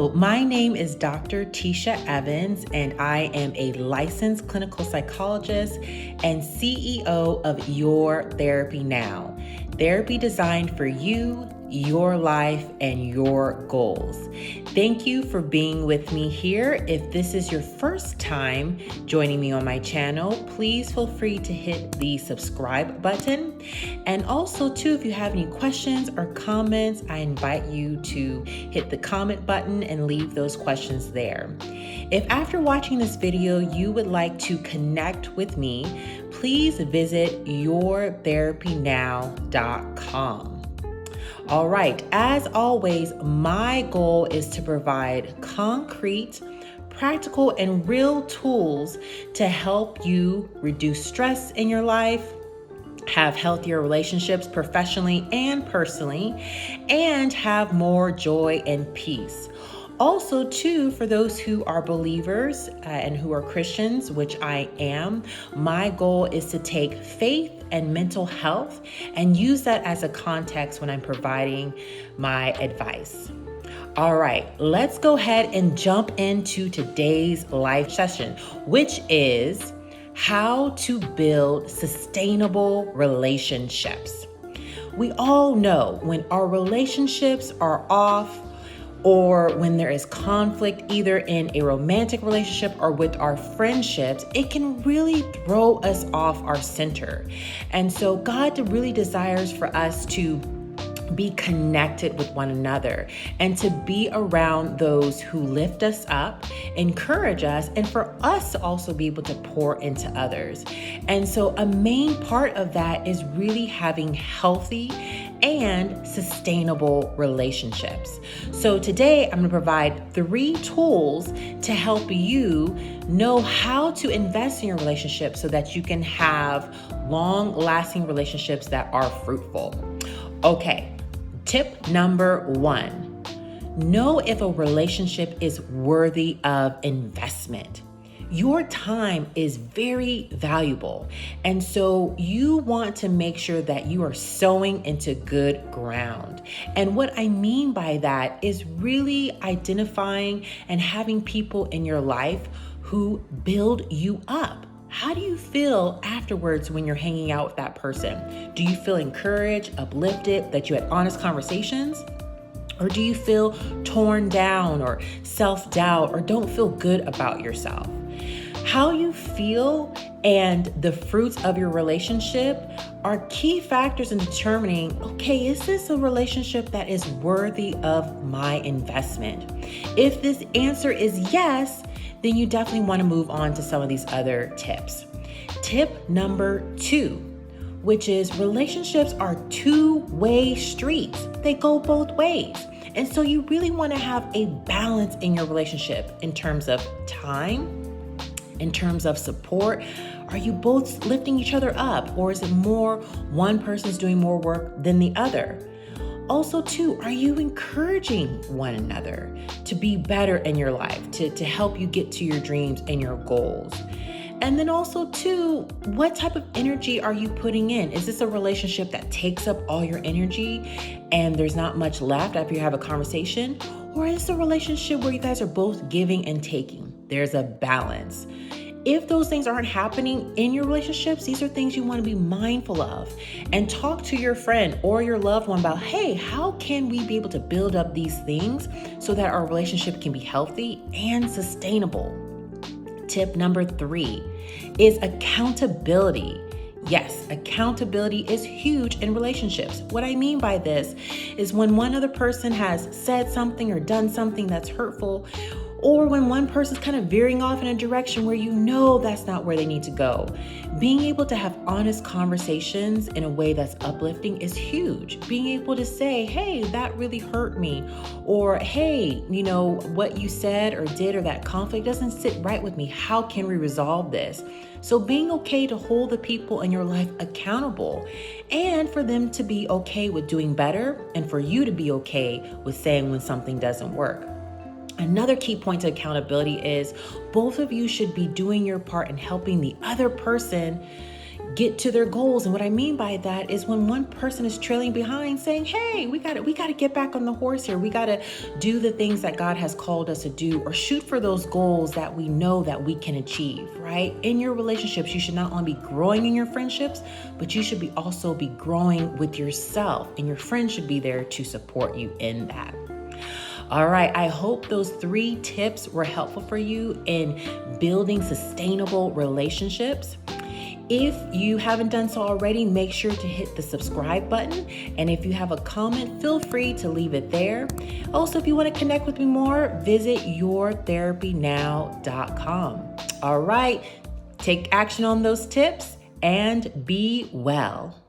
Hello, my name is Dr. Tisha Evans, and I am a licensed clinical psychologist and CEO of Your Therapy Now. Therapy designed for you, your life, and your goals. Thank you for being with me here. If this is your first time joining me on my channel, please feel free to hit the subscribe button. And also too, if you have any questions or comments, I invite you to hit the comment button and leave those questions there. If after watching this video, you would like to connect with me, please visit yourtherapynow.com. All right, as always, my goal is to provide concrete, practical, and real tools to help you reduce stress in your life, have healthier relationships professionally and personally, and have more joy and peace. Also, too, for those who are believers and who are Christians, which I am, my goal is to take faith and mental health and use that as a context when I'm providing my advice. All right, let's go ahead and jump into today's live session, which is how to build sustainable relationships. We all know when our relationships are off, or when there is conflict, either in a romantic relationship or with our friendships, it can really throw us off our center. And so God really desires for us to be connected with one another and to be around those who lift us up, encourage us, and for us to also be able to pour into others. And so a main part of that is really having healthy and sustainable relationships. So today I'm going to provide 3 tools to help you know how to invest in your relationship so that you can have long-lasting relationships that are fruitful. Okay, tip number 1, know if a relationship is worthy of investment. Your time is very valuable, and so you want to make sure that you are sowing into good ground. And what I mean by that is really identifying and having people in your life who build you up. How do you feel afterwards when you're hanging out with that person? Do you feel encouraged, uplifted, that you had honest conversations? Or do you feel torn down or self-doubt or don't feel good about yourself? How you feel and the fruits of your relationship are key factors in determining, okay, is this a relationship that is worthy of my investment? If this answer is yes, then you definitely want to move on to some of these other tips. Tip number 2, which is relationships are two-way streets. They go both ways. And so you really want to have a balance in your relationship in terms of time, in terms of support. Are you both lifting each other up, or is it more one person's doing more work than the other? Also, too, are you encouraging one another to be better in your life, to help you get to your dreams and your goals? And then also, too, what type of energy are you putting in? Is this a relationship that takes up all your energy and there's not much left after you have a conversation? Or is it a relationship where you guys are both giving and taking? There's a balance. If those things aren't happening in your relationships, these are things you want to be mindful of and talk to your friend or your loved one about, hey, how can we be able to build up these things so that our relationship can be healthy and sustainable? Tip number 3 is accountability. Yes, accountability is huge in relationships. What I mean by this is when one other person has said something or done something that's hurtful, or when one person's kind of veering off in a direction where you know that's not where they need to go. Being able to have honest conversations in a way that's uplifting is huge. Being able to say, hey, that really hurt me. Or, hey, what you said or did or that conflict doesn't sit right with me. How can we resolve this? So being okay to hold the people in your life accountable and for them to be okay with doing better and for you to be okay with saying when something doesn't work. Another key point to accountability is both of you should be doing your part in helping the other person, get to their goals. And what I mean by that is when one person is trailing behind saying, hey, we got to get back on the horse here. We got to do the things that God has called us to do, or shoot for those goals that we know that we can achieve, right? In your relationships, you should not only be growing in your friendships, but you should also be growing with yourself, and your friends should be there to support you in that. All right, I hope those 3 tips were helpful for you in building sustainable relationships. If you haven't done so already, make sure to hit the subscribe button. And if you have a comment, feel free to leave it there. Also, if you want to connect with me more, visit yourtherapynow.com. All right, take action on those tips and be well.